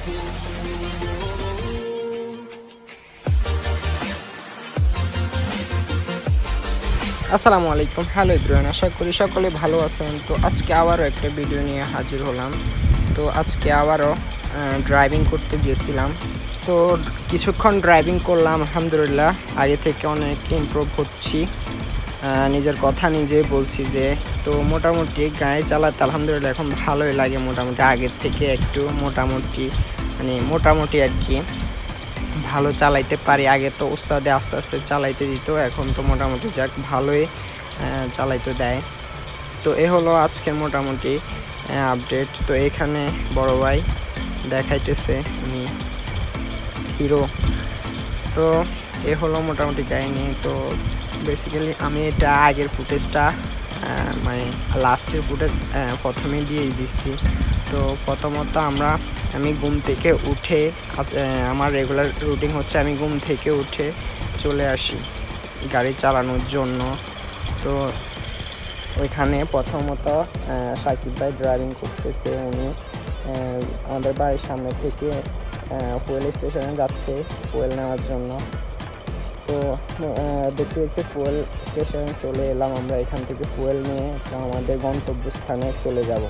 আসসালামু আলাইকুম, hello everyone, আশা করি সকলে ভালো আছেন। তো আজকে আবারও একটা ভিডিও নিয়ে হাজির হলাম। তো আজকে আবারও ড্রাইভিং করতে গিয়েছিলাম। তো কিছুক্ষণ ড্রাইভিং করলাম, আলহামদুলিল্লাহ আগে থেকে অনেক ইমপ্রুভ হচ্ছি। নিজের কথা নিজেই বলছি যে তো মোটামুটি গাড়ি চালাতে আলহামদুলিল্লাহ এখন ভালোই লাগে। মোটামুটি আগের থেকে একটু মোটামুটি আর কি ভালো চালাইতে পারি। আগে তো ওস্তাদে আস্তে আস্তে চালাইতে দিত, এখন তো মোটামুটি যাক ভালোই চালাইতে দেয়। তো এ হলো আজকের মোটামুটি আপডেট। তো এখানে বড় ভাই দেখাইতেছে উনি হিরো। তো এ হলো মোটামুটি কাহিনি। তো বেসিক্যালি আমি এটা আগের ফুটেজটা মানে লাস্টের ফুটেজ প্রথমেই দিয়ে দিচ্ছি। তো প্রথমত আমি ঘুম থেকে উঠে আমার রেগুলার রুটিন হচ্ছে আমি ঘুম থেকে উঠে চলে আসি গাড়ি চালানোর জন্য। তো ওইখানে প্রথমত সাকিব ভাই ড্রাইভিং করতেছে। উনি আমাদের বাড়ির সামনে থেকে ফুয়েল স্টেশনে যাচ্ছে ফুয়েল নেওয়ার জন্য। তো দেখতে দেখতে ফুয়েল স্টেশনে চলে এলাম। আমরা এখান থেকে ফুয়েল নিয়ে আমাদের গন্তব্যস্থানে চলে যাব।